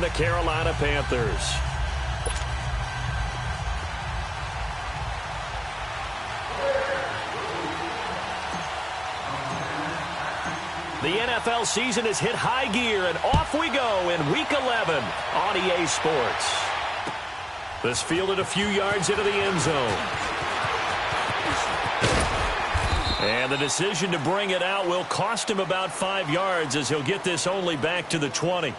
the Carolina Panthers. The NFL season has hit high gear, and off we go in Week 11 on EA Sports. This fielded a few yards into the end zone. And the decision to bring it out will cost him about 5 yards as he'll get this only back to the 20.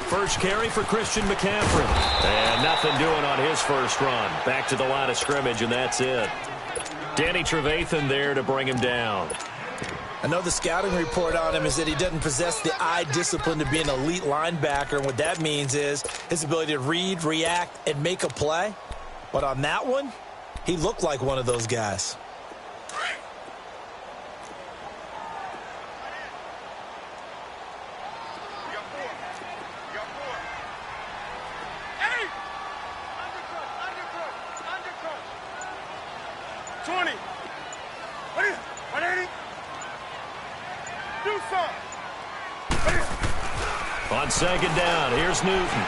First carry for Christian McCaffrey. And nothing doing on his first run. Back to the line of scrimmage, and that's it. Danny Trevathan there to bring him down. I know the scouting report on him is that he doesn't possess the eye discipline to be an elite linebacker. And what that means is his ability to read, react, and make a play. But on that one, he looked like one of those guys. On second down, here's Newton.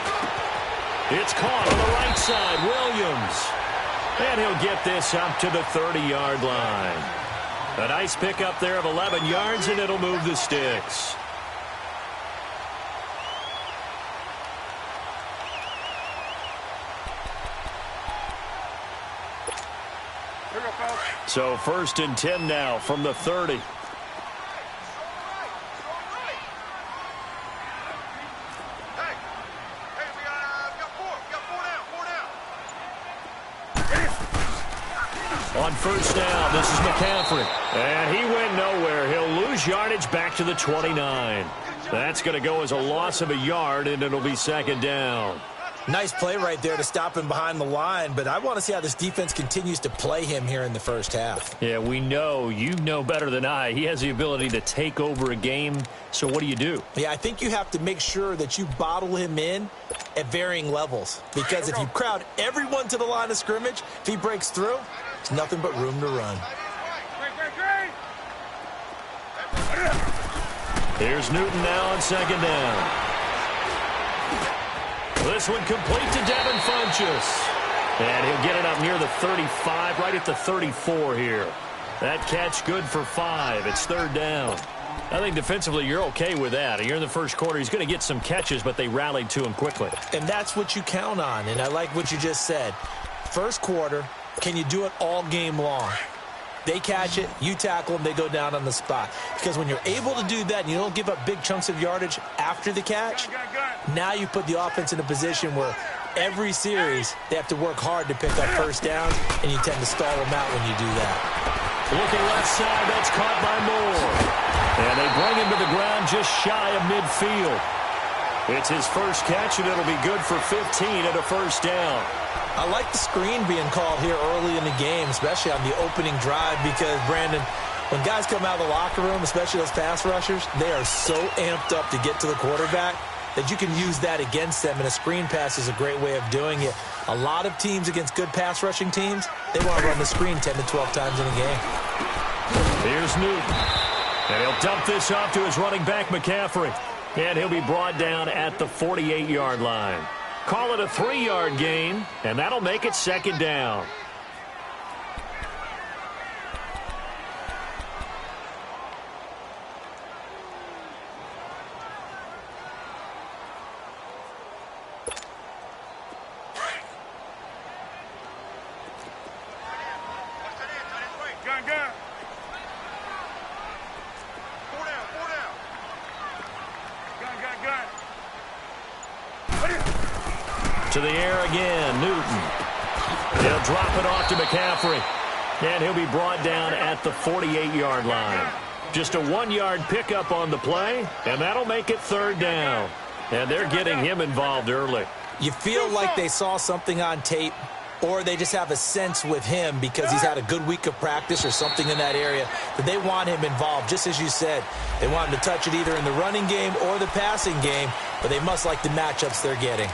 It's caught on the right side, Williams. And he'll get this up to the 30-yard line. A nice pickup there of 11 yards, and it'll move the sticks. So 1st and 10 now from the 30. On first down, this is McCaffrey. And he went nowhere. He'll lose yardage back to the 29. That's going to go as a loss of a yard, and it'll be second down. Nice play right there to stop him behind the line, but I want to see how this defense continues to play him here in the first half. Yeah, we know. You know better than I. He has the ability to take over a game, so what do? Yeah, I think you have to make sure that you bottle him in at varying levels, because if you crowd everyone to the line of scrimmage, if he breaks through, there's nothing but room to run. Here's Newton now on second down. This one complete to Devin Funchess. And he'll get it up near the 35, right at the 34 here. That catch good for 5. It's third down. I think defensively you're okay with that. You're in the first quarter. He's going to get some catches, but they rallied to him quickly. And that's what you count on, and I like what you just said. First quarter, can you do it all game long? They catch it, you tackle them, they go down on the spot. Because when you're able to do that and you don't give up big chunks of yardage after the catch, now you put the offense in a position where every series they have to work hard to pick up first downs, and you tend to stall them out when you do that. Looking left side, that's caught by Moore. And they bring him to the just shy of midfield. It's his first catch, and it'll be good for 15 and a first down. I like the screen being called here early in the game, especially on the opening drive, because, Brandon, when guys come out of the locker room, especially those pass rushers, they are so amped up to get to the quarterback that you can use that against them, and a screen pass is a great way of doing it. A lot of teams against good pass rushing teams, they want to run the screen 10 to 12 times in a game. Here's Newton. And he'll dump this off to his running back, McCaffrey. And he'll be brought down at the 48-yard line. Call it a 3-yard gain, and that'll make it second down. To the air again, Newton. He'll drop it off to McCaffrey. And he'll be brought down at the 48-yard line. Just a 1-yard pickup on the play, and that'll make it third down. And they're getting him involved early. You feel like they saw something on tape, or they just have a sense with him because he's had a good week of practice or something in that area that they want him involved. Just as you said, they want him to touch it either in the running game or the passing game, but they must like the matchups they're getting.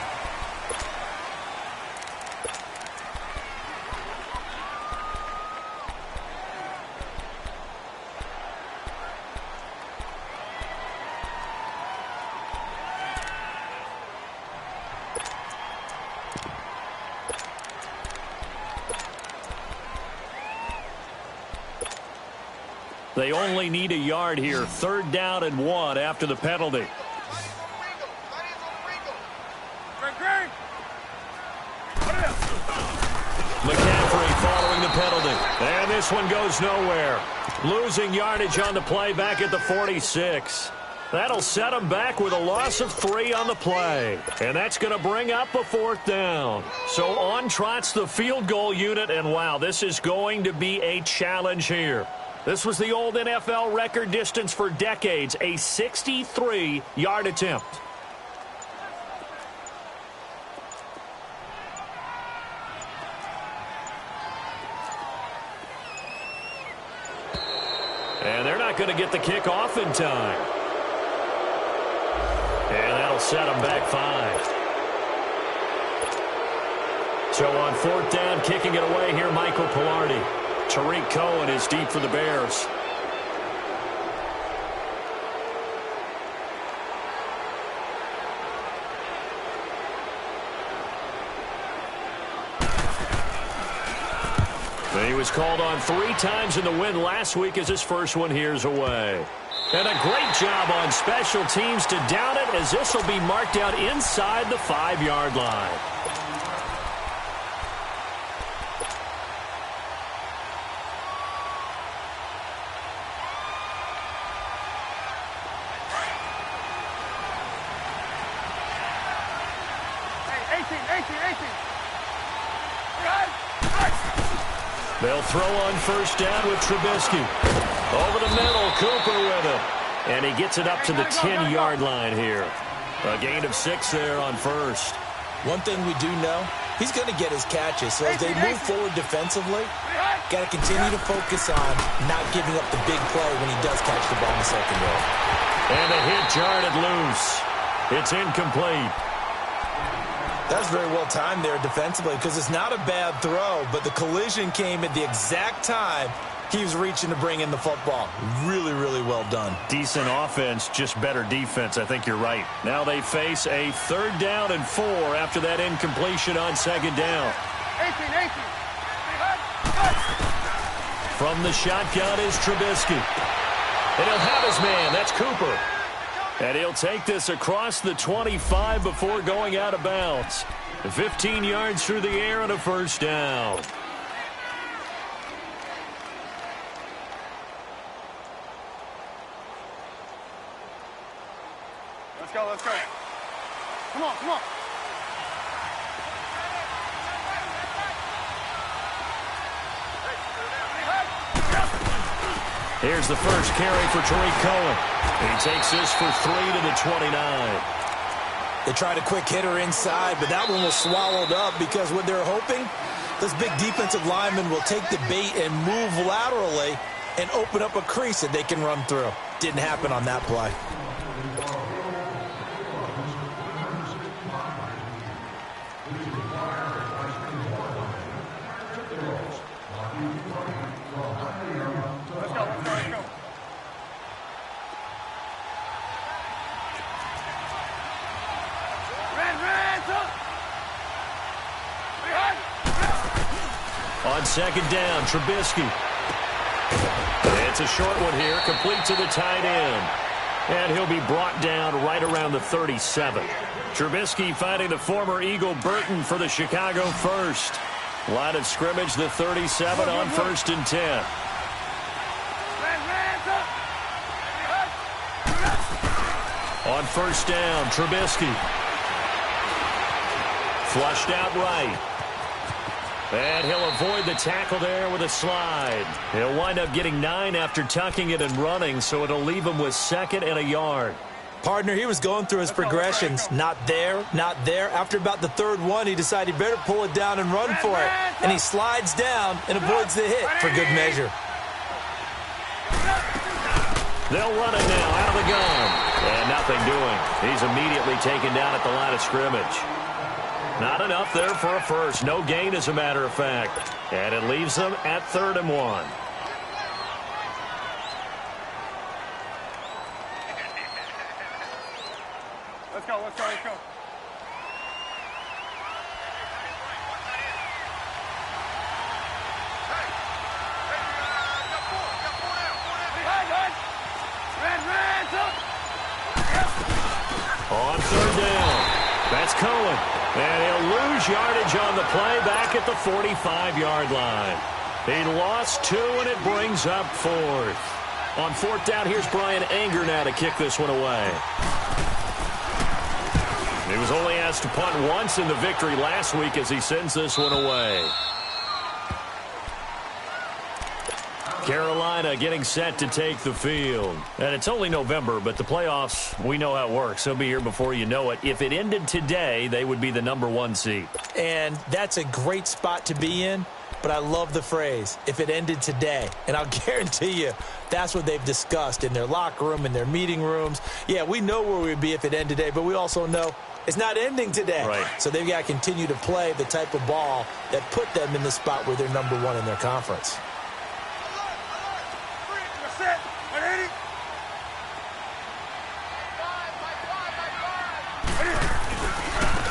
They only need a yard here. Third down and 1 after the penalty. McCaffrey following the penalty. And this one goes nowhere. Losing yardage on the play back at the 46. That'll set them back with a loss of 3 on the play. And that's going to bring up a 4th down. So on trots the field goal unit. And wow, this is going to be a challenge here. This was the old NFL record distance for decades, a 63-yard attempt. And they're not going to get the kick off in time. And that'll set them back 5. So on 4th down, kicking it away here, Michael Pilardi. Tariq Cohen is deep for the Bears. He was called on 3 times in the win last week as his first one here's away. And a great job on special teams to down it as this will be marked out inside the 5-yard line. They'll throw on first down with Trubisky. Over the middle, Cooper with it. And he gets it up to the 10-yard line here. A gain of 6 there on first. One thing we do know, he's going to get his catches. So as they move forward defensively, got to continue to focus on not giving up the big play when he does catch the ball in the secondary. And a hit jarred loose. It's incomplete. That's very well timed there defensively because it's not a bad throw, but the collision came at the exact time he was reaching to bring in the football. Really, really well done. Decent offense, just better defense. I think you're right. Now they face a 3rd down and 4 after that incompletion on 2nd down. 18. From the shotgun is Trubisky. And he'll have his man. That's Cooper. And he'll take this across the 25 before going out of bounds. 15 yards through the air and a first down. Let's go. Come on. Here's the first carry for Tariq Cohen. He takes this for 3 to the 29. They tried a quick hitter inside, but that one was swallowed up because what they're hoping, this big defensive lineman will take the bait and move laterally and open up a crease that they can run through. Didn't happen on that play. On second down, Trubisky. It's a short one here, complete to the tight end. And he'll be brought down right around the 37. Trubisky finding the former Eagle Burton for the Chicago first. Line of scrimmage, the 37 on 1st and 10. On first down, Trubisky. Flushed out right. And he'll avoid the tackle there with a slide. He'll wind up getting 9 after tucking it and running, so it'll leave him with 2nd and a yard. Partner, he was going through his progressions. Not there, not there. After about the 3rd one, he decided he better pull it down and run for it. And he slides down and avoids the hit for good measure. They'll run it now out of the gun. And nothing doing. He's immediately taken down at the line of scrimmage. Not enough there for a first. No gain, as a matter of fact. And it leaves them at 3rd and 1. Let's go, let's go, let's go. On 3rd down. That's Cohen. And he'll lose yardage on the play back at the 45-yard line. He lost 2, and it brings up 4th. On 4th down, here's Brian Anger now to kick this one away. He was only asked to punt once in the victory last week as he sends this one away. Carolina getting set to take the field. And it's only November, but the playoffs, we know how it works. They'll be here before you know it. If it ended today, they would be the number 1 seed. And that's a great spot to be in, but I love the phrase, if it ended today. And I'll guarantee you, that's what they've discussed in their locker room, in their meeting rooms. Yeah, we know where we'd be if it ended today, but we also know it's not ending today. Right. So they've got to continue to play the type of ball that put them in the spot where they're number 1 in their conference.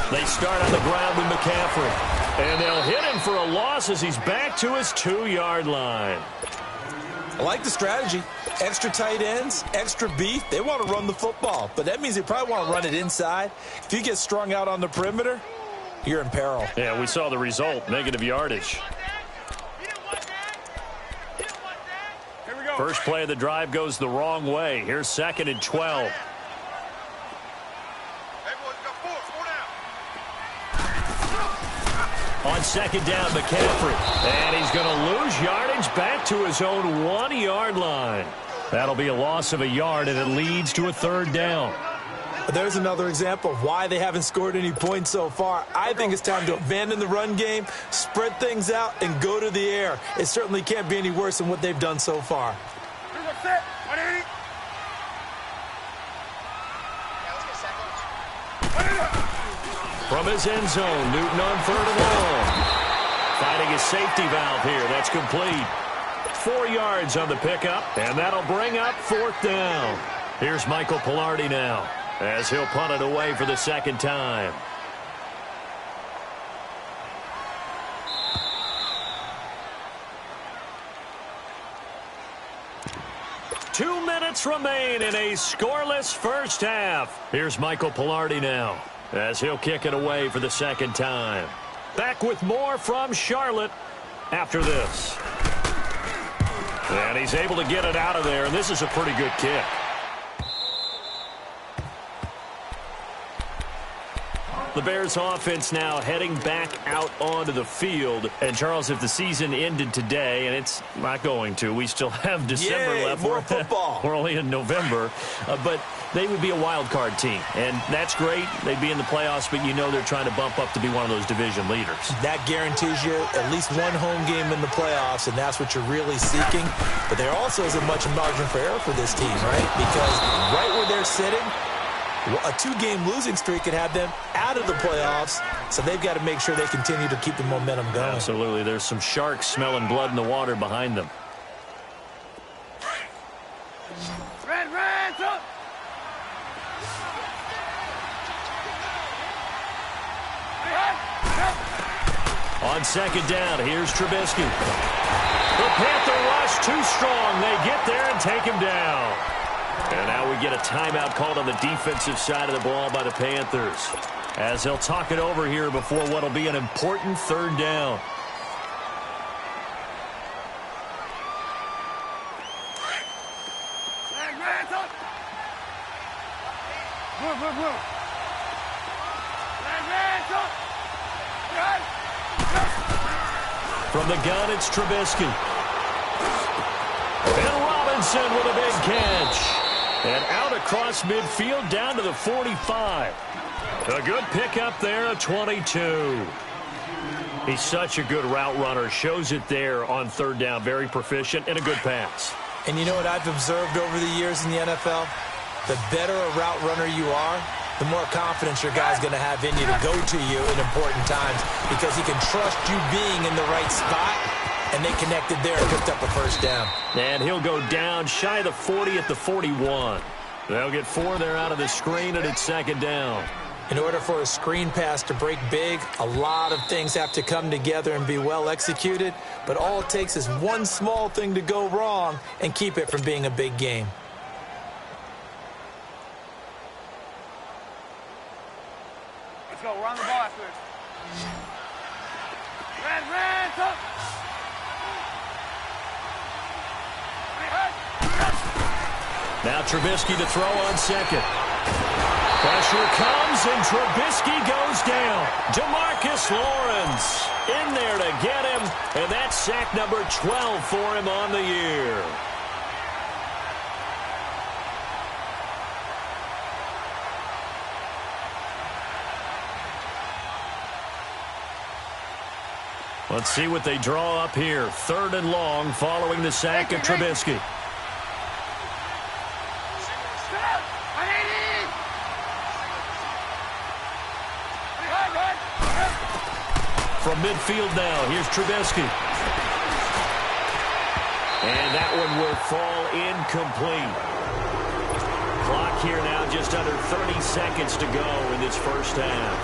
They start on the ground with McCaffrey. And they'll hit him for a loss as he's back to his 2-yard line. I like the strategy. Extra tight ends, extra beef. They want to run the football, but that means they probably want to run it inside. If you get strung out on the perimeter, you're in peril. Yeah, we saw the result, negative yardage. First play of the drive goes the wrong way. Here's 2nd and 12. On 2nd down, McCaffrey. And he's going to lose yardage back to his own 1-yard line. That'll be a loss of a yard, and it leads to a 3rd down. There's another example of why they haven't scored any points so far. I think it's time to abandon the run game, spread things out, and go to the air. It certainly can't be any worse than what they've done so far. From his end zone, Newton on 3rd and long. Finding his safety valve here. That's complete. 4 yards on the pickup, and that'll bring up 4th down. Here's Michael Palardy now as he'll punt it away for the 2nd time. Two minutes remain in a scoreless first half. Here's Michael Palardy now as he'll kick it away for the 2nd time. Back with more from Charlotte after this. And he's able to get it out of there, and this is a pretty good kick. The Bears offense now heading back out onto the field. And, Charles, if the season ended today, and it's not going to, we still have December left. More football. We're only in November. But they would be a wild card team. And that's great. They'd be in the playoffs, but you know they're trying to bump up to be one of those division leaders. That guarantees you at least one home game in the playoffs, and that's what you're really seeking. But there also isn't much margin for error for this team, right? Because right where they're sitting, a 2-game losing streak could have them out of the playoffs, so they've got to make sure they continue to keep the momentum going. Absolutely. There's some sharks smelling blood in the water behind them. Red, up! On second down, here's Trubisky. The Panther rush too strong. They get there and take him down. And now we get a timeout called on the defensive side of the ball by the Panthers, as they'll talk it over here before what will be an important third down. Red, up! Blue. Red, up! From the gun, it's Trubisky. And Robinson with a big catch. And out across midfield down to the 45. A good pickup there, a 22. He's such a good route runner. Shows it there on third down. Very proficient and a good pass. And you know what I've observed over the years in the NFL? The better a route runner you are, the more confidence your guy's going to have in you to go to you in important times, because he can trust you being in the right spot, and they connected there and picked up a first down. And he'll go down shy of the 40 at the 41. They'll get 4 there out of the screen, and it's second down. In order for a screen pass to break big, a lot of things have to come together and be well executed, but all it takes is one small thing to go wrong and keep it from being a big game. Let's go. We're on the ball after this. Red, up! Now Trubisky to throw on second. Pressure comes, and Trubisky goes down. DeMarcus Lawrence in there to get him, and that's sack number 12 for him on the year. Let's see what they draw up here. Third and long following the sack of Trubisky. From midfield now, here's Trubisky. And that one will fall incomplete. Clock here now, just under 30 seconds to go in this first half.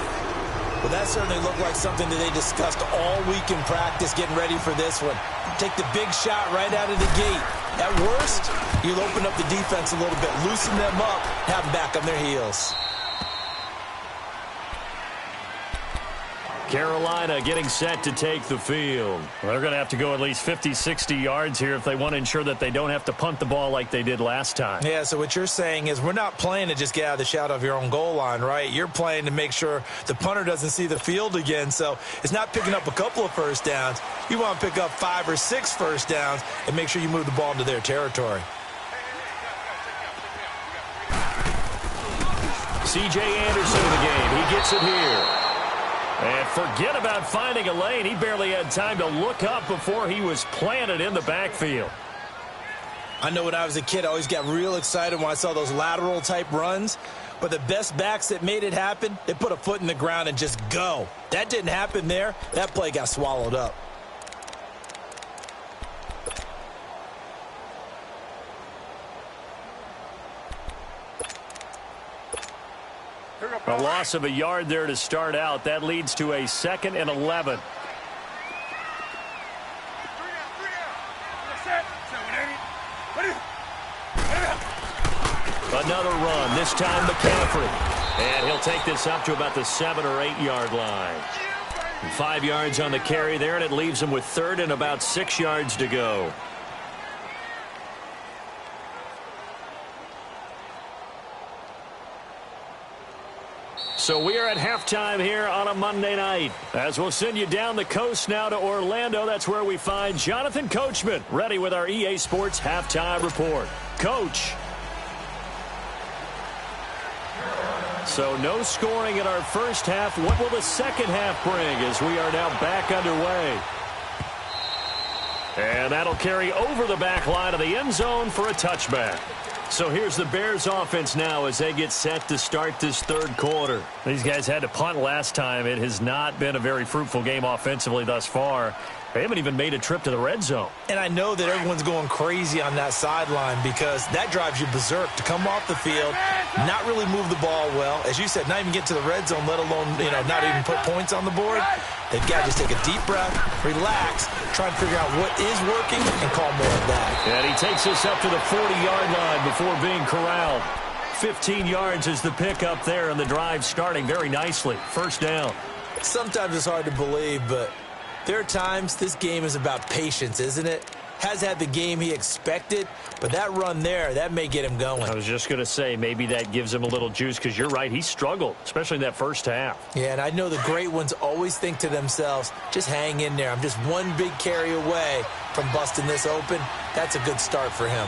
Well, that certainly looked like something that they discussed all week in practice, getting ready for this one. Take the big shot right out of the gate. At worst, you'll open up the defense a little bit, loosen them up, have them back on their heels. Carolina getting set to take the field. Well, they're going to have to go at least 50, 60 yards here if they want to ensure that they don't have to punt the ball like they did last time. Yeah, so what you're saying is we're not playing to just get out of the shadow of your own goal line, right? You're playing to make sure the punter doesn't see the field again. So it's not picking up a couple of first downs. You want to pick up 5 or 6 first downs and make sure you move the ball into their territory. C.J. Anderson in the game. He gets it here. And forget about finding a lane. He barely had time to look up before he was planted in the backfield. I know when I was a kid, I always got real excited when I saw those lateral-type runs. But the best backs that made it happen, they put a foot in the ground and just go. That didn't happen there. That play got swallowed up. A loss of a yard there to start out. That leads to a 2nd and 11. Another run, this time McCaffrey. And he'll take this up to about the 7 or 8 yard line. 5 yards on the carry there, and it leaves him with 3rd and about 6 yards to go. So we are at halftime here on a Monday night. As we'll send you down the coast now to Orlando, that's where we find Jonathan Coachman, ready with our EA Sports Halftime Report. Coach. So no scoring in our first half. What will the second half bring as we are now back underway? And that'll carry over the back line of the end zone for a touchback. So here's the Bears offense now as they get set to start this third quarter. These guys had to punt last time. It has not been a very fruitful game offensively thus far. They haven't even made a trip to the red zone. And I know that everyone's going crazy on that sideline because that drives you berserk to come off the field, not really move the ball well. As you said, not even get to the red zone, let alone, not even put points on the board. They've got to just take a deep breath, relax, try and figure out what is working, and call more of that. And he takes us up to the 40-yard line before being corralled. 15 yards is the pickup there, and the drive starting very nicely. First down. Sometimes it's hard to believe, but there are times this game is about patience, isn't it? Has had the game he expected, but that run there, that may get him going. I was just going to say, maybe that gives him a little juice because you're right, he struggled, especially in that first half. Yeah, and I know the great ones always think to themselves, just hang in there. I'm just one big carry away from busting this open. That's a good start for him.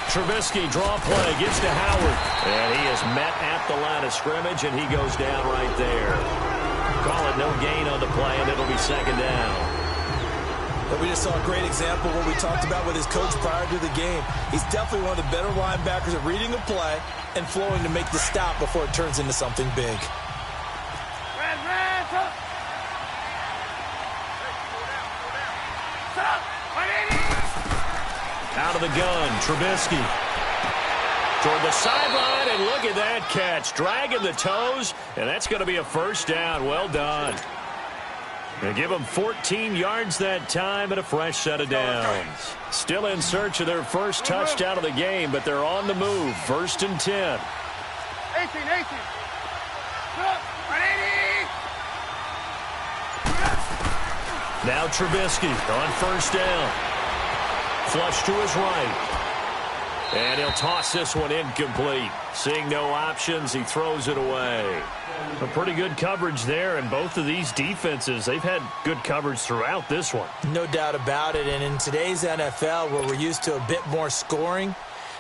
Trubisky, draw play, gives to Howard. And he is met at the line of scrimmage, and he goes down right there. Call it no gain on the play, and it'll be second down. But we just saw a great example of what we talked about with his coach prior to the game. He's definitely one of the better linebackers at reading a play and flowing to make the stop before it turns into something big. Out of the gun, Trubisky. Toward the sideline, and look at that catch. Dragging the toes, and that's going to be a first down. Well done. They give them 14 yards that time and a fresh set of downs. Still in search of their first touchdown of the game, but they're on the move. First and 10. 18. Now Trubisky on first down. Flush to his right. And he'll toss this one incomplete. Seeing no options, he throws it away. A pretty good coverage there, and both of these defenses, they've had good coverage throughout this one. No doubt about it, and in today's NFL, where we're used to a bit more scoring,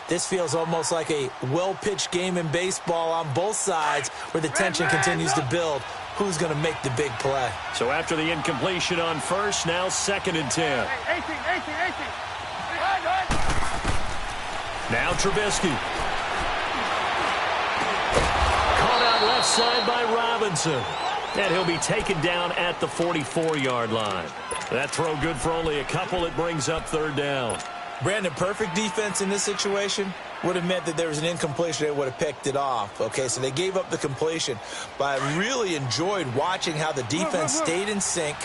this feels almost like a well-pitched game in baseball on both sides where the tension continues to build. Who's going to make the big play? So after the incompletion on first, now second and 10. 18. Now Trubisky. Caught out left side by Robinson. And he'll be taken down at the 44-yard line. That throw good for only a couple. It brings up third down. Brandon, perfect defense in this situation would have meant that there was an incompletion. They would have picked it off. Okay, so they gave up the completion. But I really enjoyed watching how the defense stayed in sync,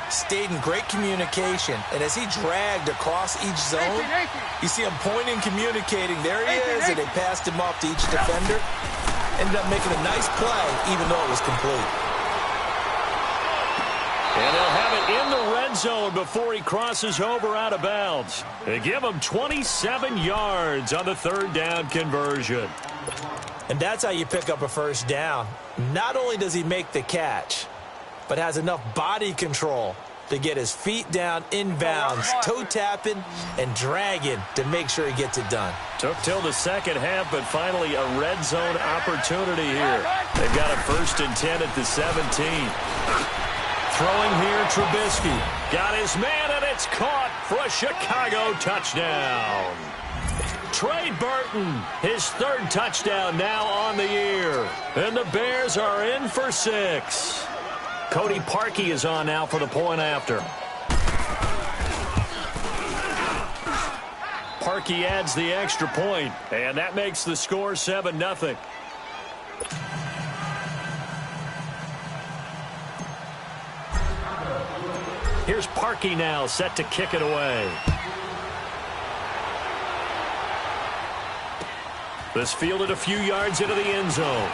stayed in great communication, and as he dragged across each zone, you see him pointing, communicating. There he is, and they passed him off to each defender. Ended up making a nice play, even though it was complete. And they'll have it in the red zone before he crosses over out of bounds. They give him 27 yards on the third down conversion. And that's how you pick up a first down. Not only does he make the catch, but has enough body control to get his feet down inbounds, toe tapping and dragging to make sure he gets it done. Took till the second half, but finally a red zone opportunity here. They've got a first and 10 at the 17. Throwing here, Trubisky. Got his man, and it's caught for a Chicago touchdown. Trey Burton, his third touchdown now on the year. And the Bears are in for 6. Cody Parkey is on now for the point after. Parkey adds the extra point, and that makes the score 7-0. Here's Parkey now, set to kick it away. This fielded a few yards into the end zone.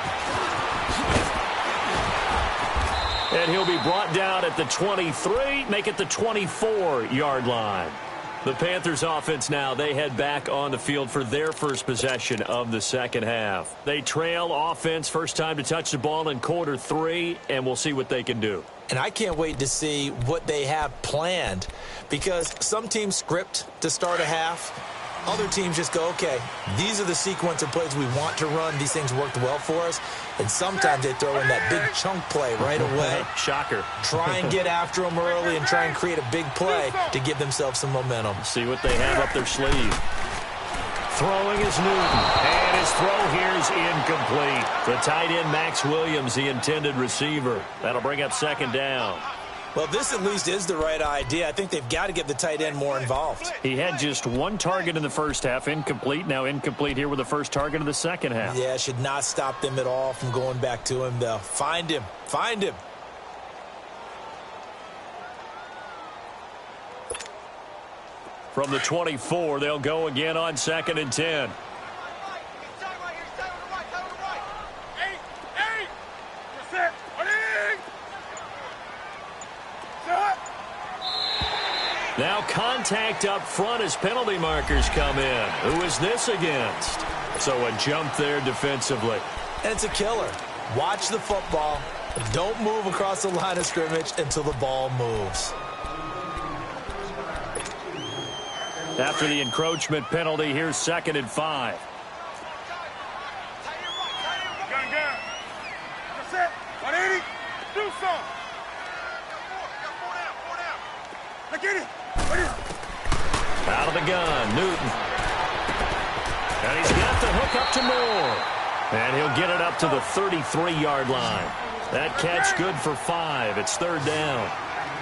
And he'll be brought down at the 23, make it the 24-yard line. The Panthers offense now, they head back on the field for their first possession of the second half. They trail offense, first time to touch the ball in quarter 3, and we'll see what they can do. And I can't wait to see what they have planned, because some teams script to start a half. Other teams just go, okay, these are the sequence of plays we want to run. These things worked well for us. And sometimes they throw in that big chunk play right away. Shocker. Try and get after them early and try and create a big play to give themselves some momentum. See what they have up their sleeve. Throwing is Newton. And his throw here is incomplete. The tight end, Max Williams, the intended receiver. That'll bring up second down. Well, this at least is the right idea. I think they've got to get the tight end more involved. He had just one target in the first half, incomplete. Now incomplete here with the first target of the second half. Yeah, should not stop them at all from going back to him, though. Find him. Find him. From the 24, they'll go again on 2nd and 10. Now contact up front as penalty markers come in. Who is this against? So a jump there defensively. And it's a killer. Watch the football. Don't move across the line of scrimmage until the ball moves. After the encroachment penalty, here's 2nd and 5. Out of the gun, Newton. And he's got the hook up to Moore. And he'll get it up to the 33-yard line. That catch good for 5. It's 3rd down.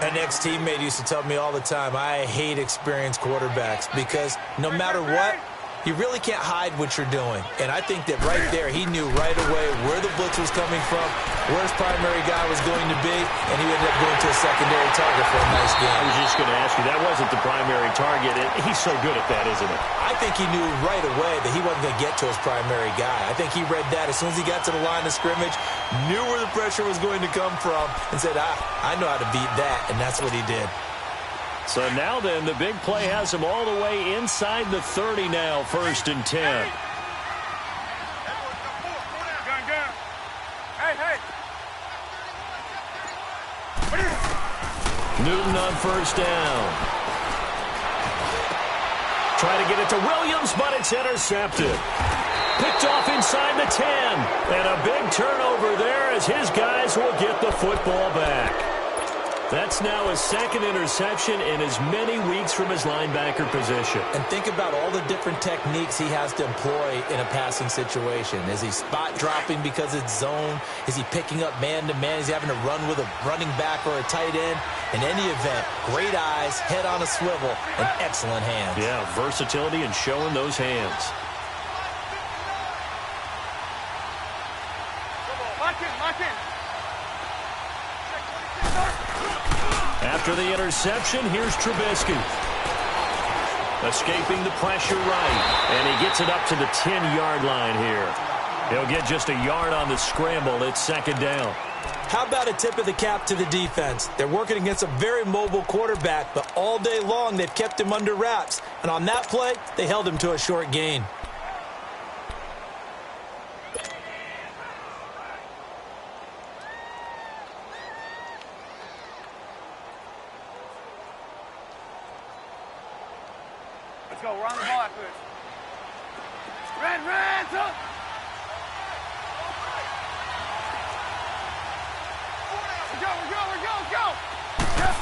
An ex-teammate used to tell me all the time, I hate experienced quarterbacks because no matter what, you really can't hide what you're doing. And I think that right there, he knew right away where the blitz was coming from, where his primary guy was going to be, and he ended up going to a secondary target for a nice game. I was just going to ask you, that wasn't the primary target. He's so good at that, isn't he? I think he knew right away that he wasn't going to get to his primary guy. I think he read that as soon as he got to the line of scrimmage, knew where the pressure was going to come from, and said, I know how to beat that, and that's what he did. So now then, the big play has him all the way inside the 30 now, 1st and 10. Newton on 1st down. Try to get it to Williams, but it's intercepted. Picked off inside the 10. And a big turnover there as his guys will get the football back. That's now his 2nd interception in as many weeks from his linebacker position. And think about all the different techniques he has to employ in a passing situation. Is he spot dropping because it's zone? Is he picking up man-to-man? Is he having to run with a running back or a tight end? In any event, great eyes, head on a swivel, and excellent hands. Yeah, versatility and showing those hands. Lock in. After the interception, here's Trubisky. Escaping the pressure right. And he gets it up to the 10-yard line here. He'll get just a yard on the scramble. It's 2nd down. How about a tip of the cap to the defense? They're working against a very mobile quarterback, but all day long they've kept him under wraps. And on that play, they held him to a short gain. Go, run the ball after this. Red, up. Go. Yep.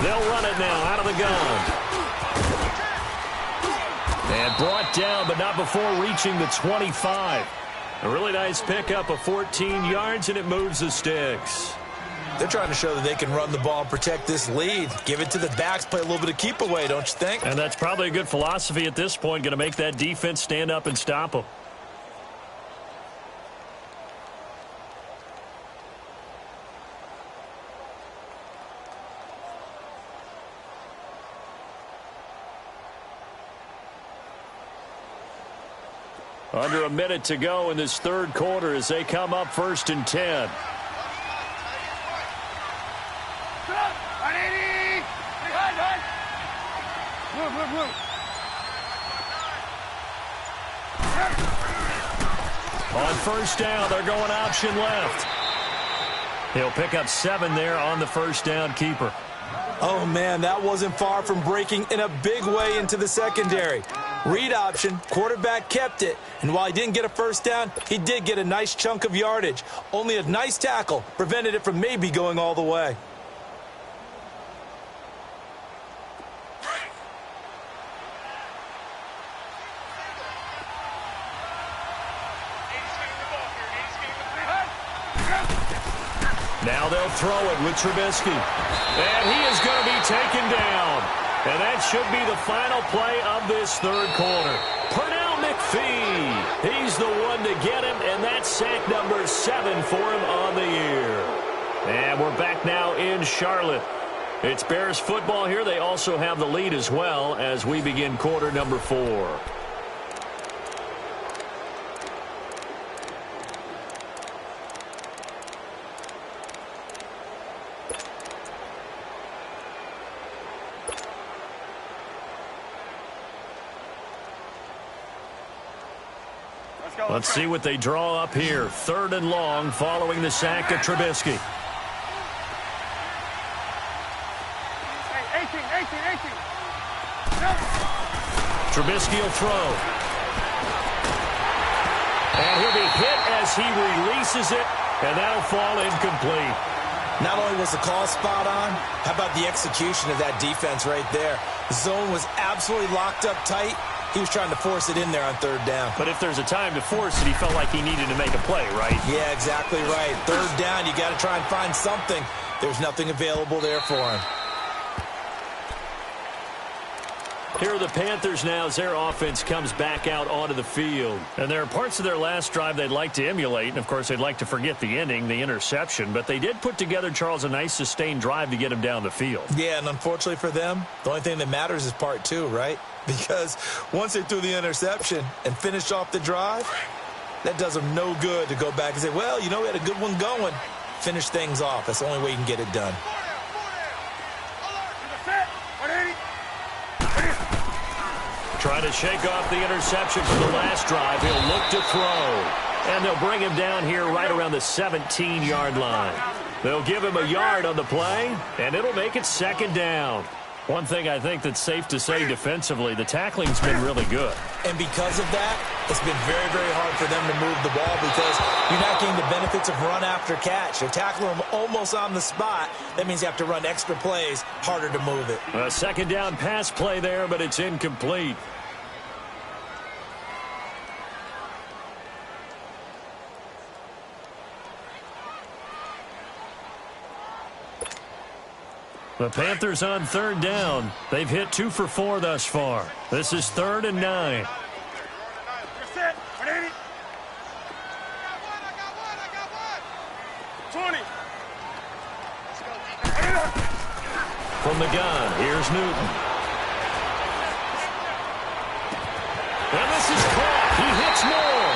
They'll run it now out of the gun. And brought down, but not before reaching the 25. A really nice pickup of 14 yards, and it moves the sticks. They're trying to show that they can run the ball and protect this lead. Give it to the backs, play a little bit of keep away, don't you think? And that's probably a good philosophy at this point, going to make that defense stand up and stop them. Under a minute to go in this 3rd quarter as they come up 1st and 10. Move. On first down, they're going option left. He'll pick up 7 there on the first down keeper. Oh, man, that wasn't far from breaking in a big way into the secondary. Read option, quarterback kept it, and while he didn't get a first down, he did get a nice chunk of yardage. Only a nice tackle prevented it from maybe going all the way. Now they'll throw it with Trubisky. And he is going to be taken down. And that should be the final play of this third quarter. Pernell McPhee. He's the one to get him, and that's sack number 7 for him on the year. And we're back now in Charlotte. It's Bears football here. They also have the lead as well as we begin quarter number 4. Let's see what they draw up here. 3rd and long following the sack of Trubisky. 18. Trubisky will throw. And he'll be hit as he releases it, and that'll fall incomplete. Not only was the call spot on, how about the execution of that defense right there? The zone was absolutely locked up tight. He was trying to force it in there on 3rd down. But if there's a time to force it, he felt like he needed to make a play, right? Yeah, exactly right. 3rd down, you got to try and find something. There's nothing available there for him. Here are the Panthers now as their offense comes back out onto the field. And there are parts of their last drive they'd like to emulate. And, of course, they'd like to forget the ending, the interception. But they did put together, Charles, a nice sustained drive to get him down the field. Yeah, and unfortunately for them, the only thing that matters is part 2, right? Because once they threw the interception and finished off the drive, that does them no good to go back and say, well, you know, we had a good one going. Finish things off. That's the only way you can get it done. Trying to shake off the interception from the last drive. He'll look to throw. And they'll bring him down here right around the 17-yard line. They'll give him a yard on the play, and it'll make it 2nd down. One thing I think that's safe to say defensively, the tackling's been really good. And because of that, it's been very, very hard for them to move the ball because you're not getting the benefits of run after catch. They're tackling them almost on the spot. That means you have to run extra plays, harder to move it. A 2nd down pass play there, but it's incomplete. The Panthers on 3rd down. They've hit 2 for 4 thus far. This is 3rd and 9. From the gun, here's Newton. And this is caught. He hits more.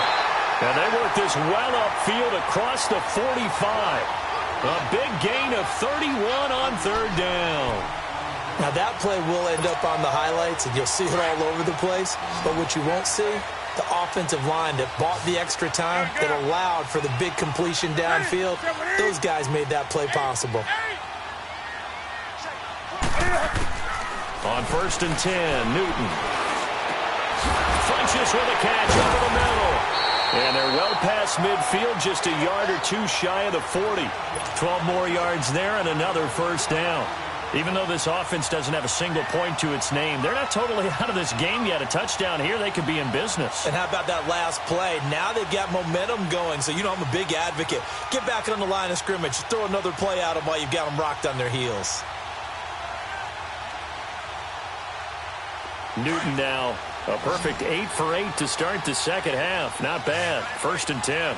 And they work this well upfield across the 45. A big gain of 31 on 3rd down. Now, that play will end up on the highlights, and you'll see it all over the place. But what you won't see, the offensive line that bought the extra time, that allowed for the big completion downfield, those guys made that play possible. On 1st and 10, Newton. Funches with a catch over the middle. And they're well past midfield, just a yard or 2 shy of the 40. 12 more yards there and another 1st down. Even though this offense doesn't have a single point to its name, they're not totally out of this game yet. A touchdown here, they could be in business. And how about that last play? Now they've got momentum going, so you know I'm a big advocate. Get back on the line of scrimmage. Throw another play at them while you've got them rocked on their heels. Newton now. A perfect 8 for 8 to start the 2nd half. Not bad. 1st and 10.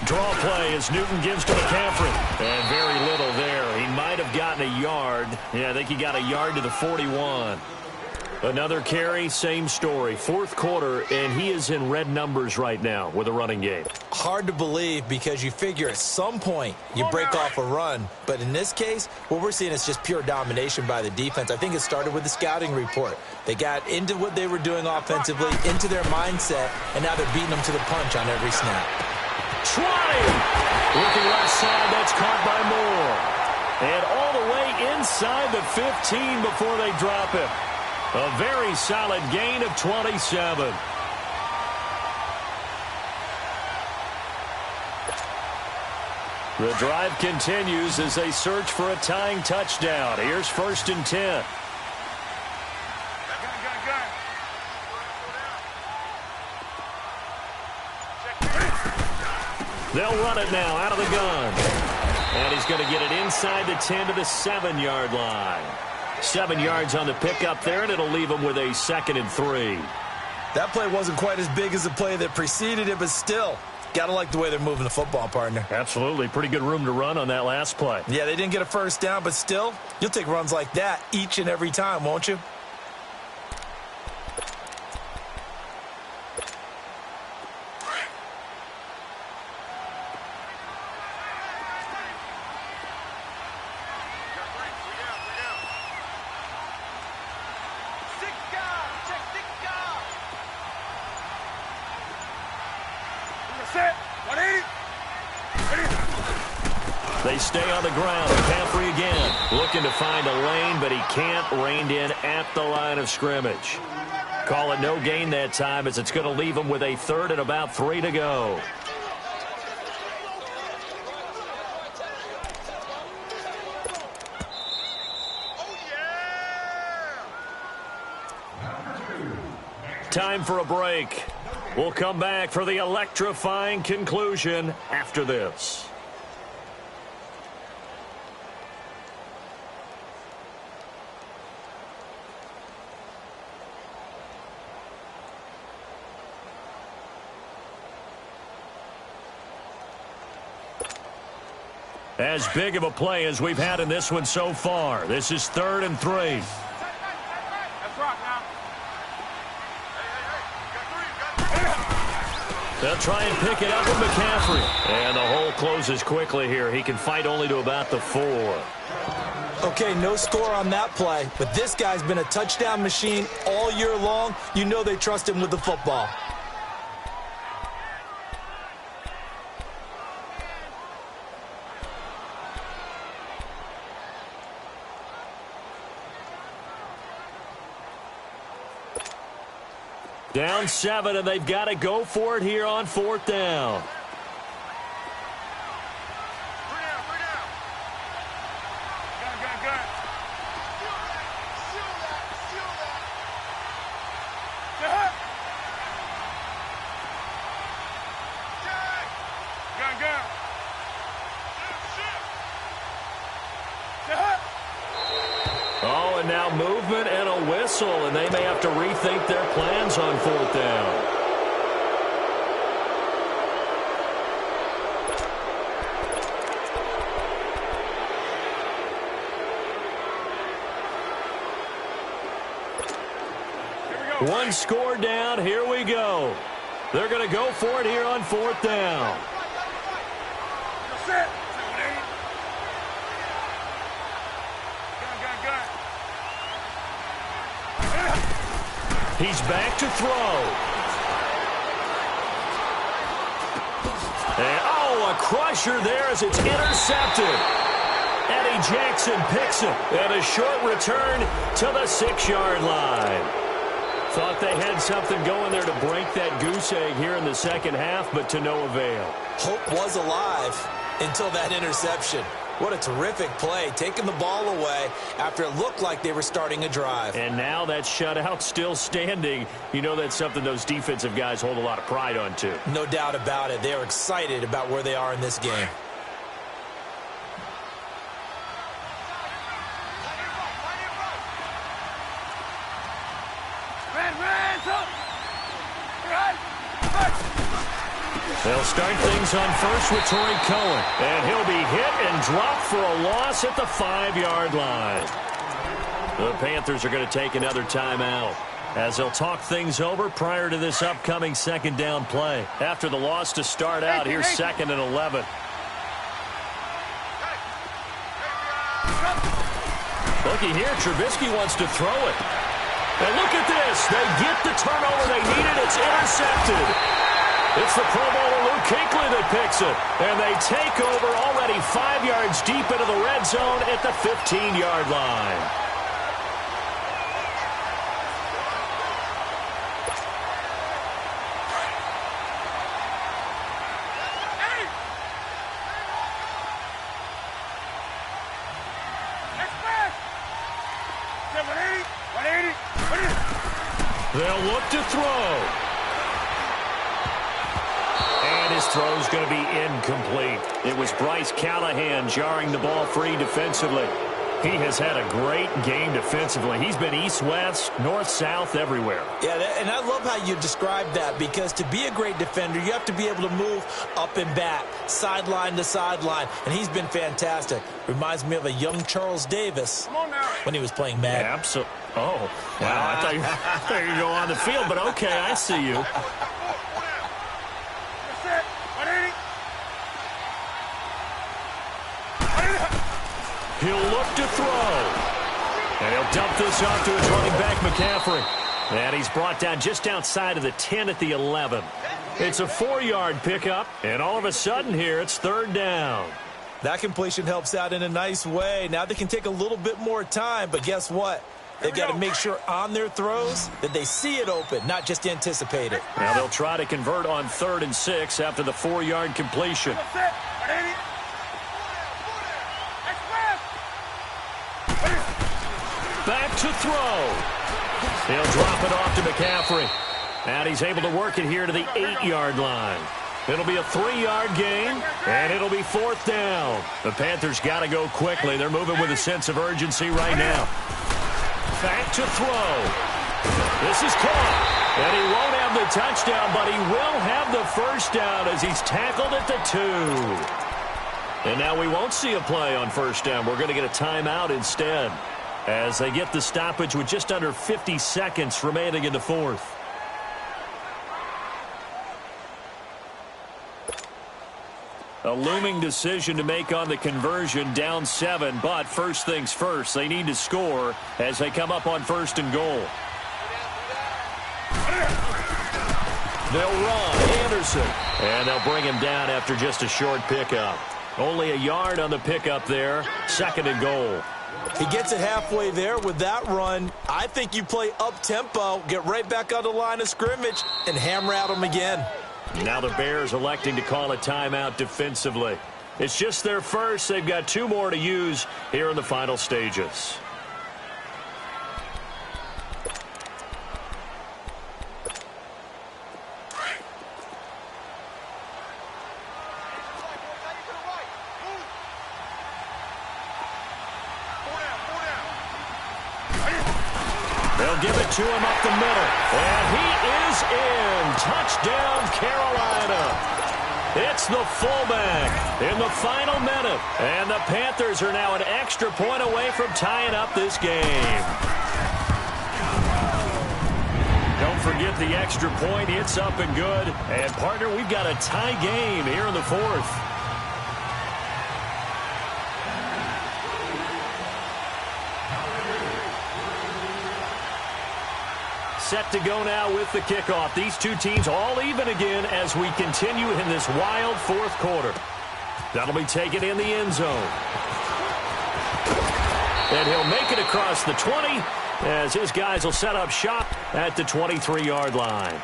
Draw play as Newton gives to McCaffrey. And very little there. He might have gotten a yard. Yeah, I think he got a yard to the 41. Another carry, same story. Fourth quarter, and he is in red numbers right now with a running game. Hard to believe because you figure at some point you break off a run. But in this case, what we're seeing is just pure domination by the defense. I think it started with the scouting report. They got into what they were doing offensively, into their mindset, and now they're beating them to the punch on every snap. Trying. Looking left side, that's caught by Moore. And all the way inside the 15 before they drop him. A very solid gain of 27. The drive continues as they search for a tying touchdown. Here's 1st and 10. They'll run it now out of the gun. And he's going to get it inside the 10 to the 7-yard line. 7 yards on the pickup there, and it'll leave him with a 2nd and 3. That play wasn't quite as big as the play that preceded it, but still, got to like the way they're moving the football, partner. Absolutely. Pretty good room to run on that last play. Yeah, they didn't get a first down, but still, you'll take runs like that each and every time, won't you? They stay on the ground. McCaffrey again looking to find a lane, but he can't. Reined in at the line of scrimmage. Call it no gain that time as it's going to leave him with a 3rd and about 3 to go. Time for a break. We'll come back for the electrifying conclusion after this. As big of a play as we've had in this one so far. This is 3rd and 3. Let's rock now. They'll try and pick it up with McCaffrey. And the hole closes quickly here. He can fight only to about the 4. Okay, no score on that play, but this guy's been a touchdown machine all year long. You know they trust him with the football. Down 7, and they've got to go for it here on 4th down. Oh, and now movement and a whistle, and they may have to rethink their plans on 4th down. One score down. Here we go. They're going to go for it here on 4th down. He's back to throw. And, a crusher there as it's intercepted. Eddie Jackson picks it. And a short return to the 6-yard line. Thought they had something going there to break that goose egg here in the second half, but to no avail. Hope was alive until that interception. What a terrific play, taking the ball away after it looked like they were starting a drive. And now that shutout still standing. You know that's something those defensive guys hold a lot of pride on, too. No doubt about it. They are excited about where they are in this game. They'll start things on first with Torrey Cohen. And he'll be hit and dropped for a loss at the 5-yard line. The Panthers are going to take another timeout as they'll talk things over prior to this upcoming second down play. After the loss to start out, here's 2nd and 11. Looking here, Trubisky wants to throw it. And look at this. They get the turnover they needed. It's intercepted. It's the Pro Bowler Luke Kuechly that picks it. And they take over already 5 yards deep into the red zone at the 15-yard line. They'll look to throw. And his throw's going to be incomplete. It was Bryce Callahan jarring the ball free defensively. He has had a great game defensively. He's been east-west, north-south, everywhere. Yeah, and I love how you describe that, because to be a great defender, you have to be able to move up and back, sideline to sideline, and he's been fantastic. Reminds me of a young Charles Davis when he was playing Madden. Absolutely. Oh, wow. I thought you were going to go on the field, but okay, I see you. He'll look to throw. And he'll dump this off to his running back, McCaffrey. And he's brought down just outside of the 10 at the 11. It's a 4-yard pickup, and all of a sudden here, it's 3rd down. That completion helps out in a nice way. Now they can take a little bit more time, but guess what? They've got to make sure on their throws that they see it open, not just anticipate it. Now they'll try to convert on 3rd and 6 after the 4-yard completion. Back to throw. He'll drop it off to McCaffrey. And he's able to work it here to the 8-yard line. It'll be a 3-yard gain, and it'll be 4th down. The Panthers got to go quickly. They're moving with a sense of urgency right now. Back to throw. This is caught. And he won't have the touchdown, but he will have the first down as he's tackled at the 2. And now we won't see a play on 1st down. We're going to get a timeout instead, as they get the stoppage with just under 50 seconds remaining in the 4th. A looming decision to make on the conversion, down 7, but first things first, they need to score as they come up on 1st and goal. They'll run, Anderson, and they'll bring him down after just a short pickup. Only a yard on the pickup there, 2nd and goal. He gets it halfway there with that run. I think you play up-tempo, get right back on the line of scrimmage, and hammer at him again. Now the Bears electing to call a timeout defensively. It's just their first. They've got 2 more to use here in the final stages. They'll give it to him up the middle. And he is in. Touchdown, Carolina. It's the fullback in the final minute. And the Panthers are now an extra point away from tying up this game. Don't forget the extra point. It's up and good. And, partner, we've got a tie game here in the 4th. Set to go now with the kickoff. These 2 teams all even again as we continue in this wild 4th quarter. That'll be taken in the end zone. And he'll make it across the 20 as his guys will set up shop at the 23-yard line.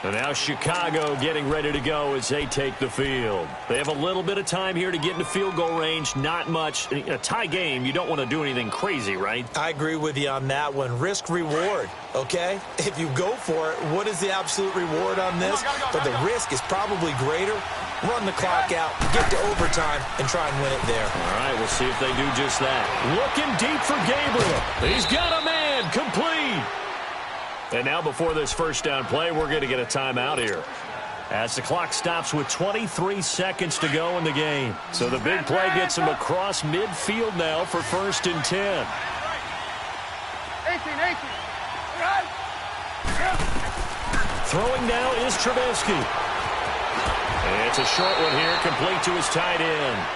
And now Chicago getting ready to go as they take the field. They have a little bit of time here to get into field goal range. Not much. A tie game, you don't want to do anything crazy, right? I agree with you on that one. Risk-reward, okay? If you go for it, what is the absolute reward on this? But the risk is probably greater. Run the clock out, get to overtime, and try and win it there. All right, we'll see if they do just that. Looking deep for Gabriel. He's got a man, complete. And now before this first down play, we're going to get a timeout here, as the clock stops with 23 seconds to go in the game. So the big play gets him across midfield now for 1st and 10. 18. Throwing now is Trubisky. It's a short one here, complete to his tight end.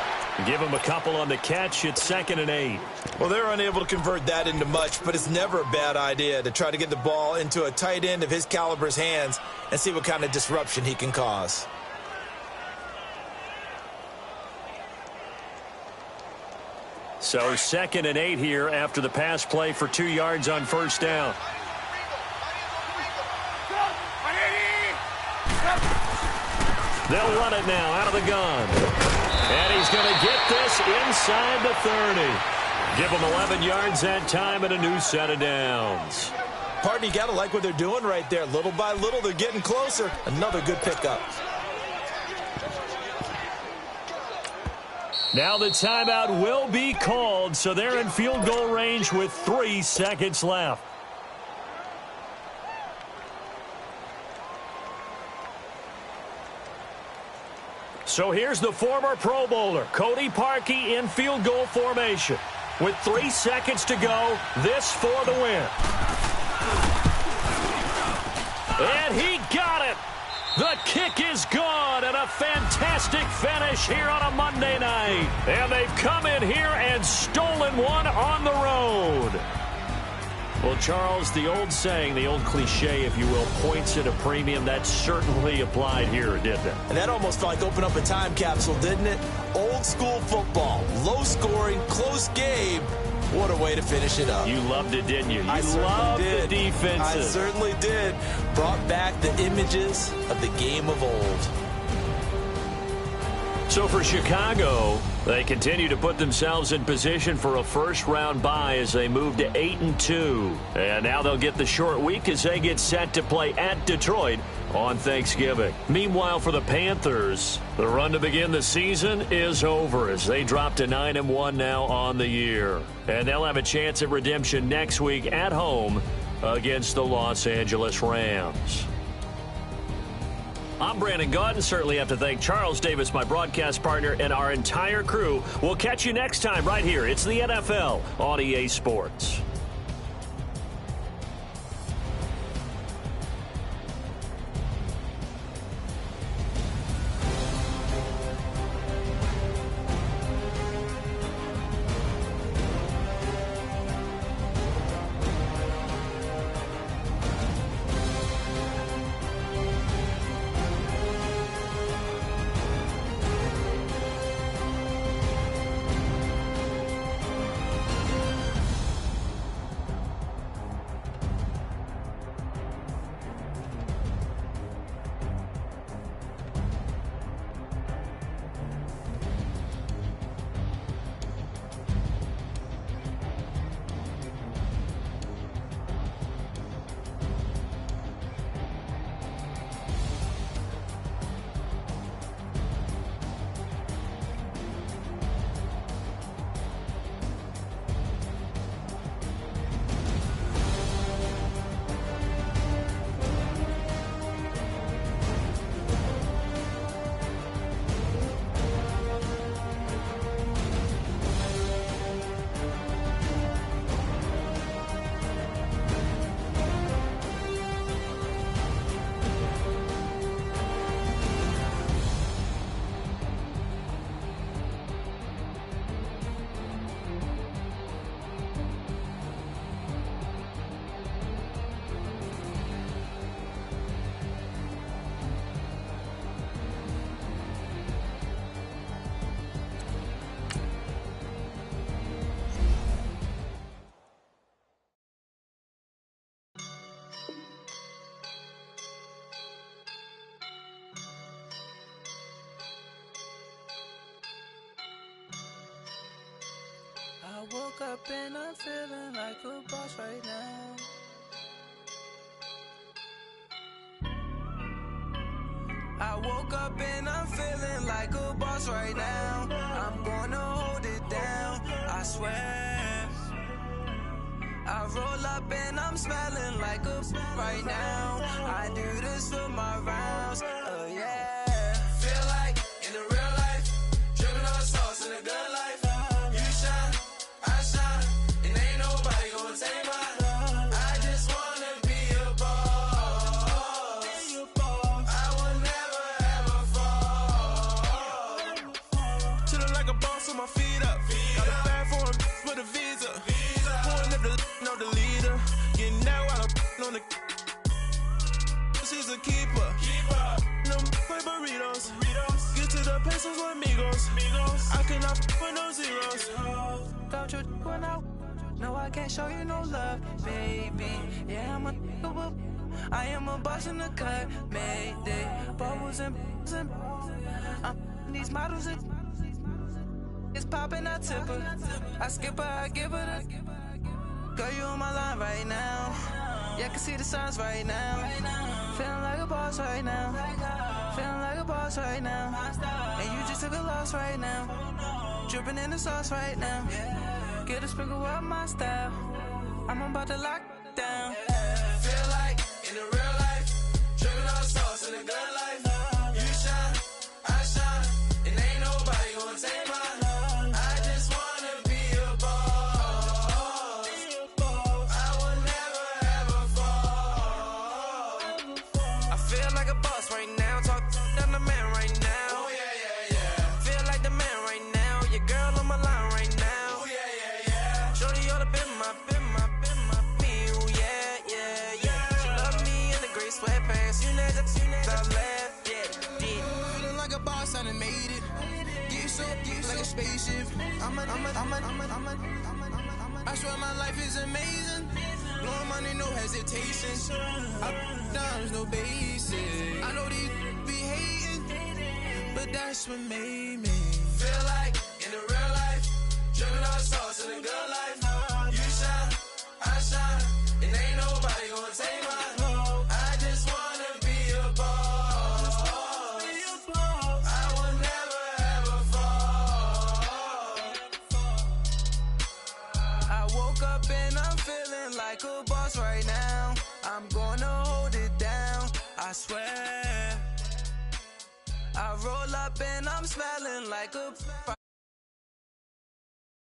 Give him a couple on the catch. It's 2nd and 8. Well, they're unable to convert that into much, but it's never a bad idea to try to get the ball into a tight end of his caliber's hands and see what kind of disruption he can cause. So 2nd and 8 here after the pass play for 2 yards on first down. They'll run it now out of the gun. And he's going to get this inside the 30. Give him 11 yards that time and a new set of downs. Partner, you got to like what they're doing right there. Little by little, they're getting closer. Another good pickup. Now the timeout will be called, so they're in field goal range with 3 seconds left. So here's the former Pro Bowler, Cody Parkey, in field goal formation. With 3 seconds to go, this for the win. And he got it. The kick is gone, and a fantastic finish here on a Monday night. And they've come in here and stolen one on the road. Well, Charles, the old saying, the old cliche, if you will, points at a premium, that certainly applied here, didn't it? And that almost felt like opening up a time capsule, didn't it? Old school football, low scoring, close game. What a way to finish it up. You loved it, didn't you? I loved did. The defenses. I certainly did. Brought back the images of the game of old. So for Chicago, they continue to put themselves in position for a first-round bye as they move to 8-2. And now they'll get the short week as they get set to play at Detroit on Thanksgiving. Meanwhile, for the Panthers, the run to begin the season is over as they drop to 9-1 now on the year. And they'll have a chance at redemption next week at home against the Los Angeles Rams. I'm Brandon Gaudin. Certainly have to thank Charles Davis, my broadcast partner, and our entire crew. We'll catch you next time right here. It's the NFL on EA Sports. I woke up and I'm feeling like a boss right now. I woke up and I'm feeling like a boss right now. I'm gonna hold it down, I swear. I roll up and I'm smelling like a right now. I do this for my rounds, oh yeah. Feel like in the real life, dripping on sauce in a good life. You shine, I shine, and ain't nobody gonna take mine. is a keeper. No for burritos. Get to the pesos with amigos. I cannot for no zeros. Don't you run out? No, I can't show you no love, baby. Yeah, I am a boss in the cut, Mayday. Bubbles and these models it's popping, I tip her. I skip her, I give her the. Girl, you on my line right now. Yeah, I can see the signs right now. Feeling like a boss right now. Feeling like a boss right now. And you just took a loss right now. Dripping in the sauce right now. Get a sprinkle up my style. I'm about to lock down. Feel like in the real life, dripping all sauce in the good life. You shine, I shine, and ain't nobody gonna take mine. I just wanna be a boss. I will never ever fall. I feel like a boss right now. Talk down the man right now. Oh yeah. Feel like the man right now. Your girl on my line right now. Oh yeah. Shorty oughta been my meal, yeah. She love me in the gray sweatpants. You never left, yeah. Feeling like a boss, I done made it. Get so like a spaceship. I swear my life is amazing. Blowing money, no hesitation. Up, downs, no basic. I know these be hating, but that's what made me feel like in the real life, dripping all sauce in the good life. You shine, I shine, and ain't nobody gonna take mine. I just wanna be a boss. I will never ever fall. I woke up and I'm feeling like a boss right now. I'm gonna hold it down, I swear. I roll up and I'm smelling like a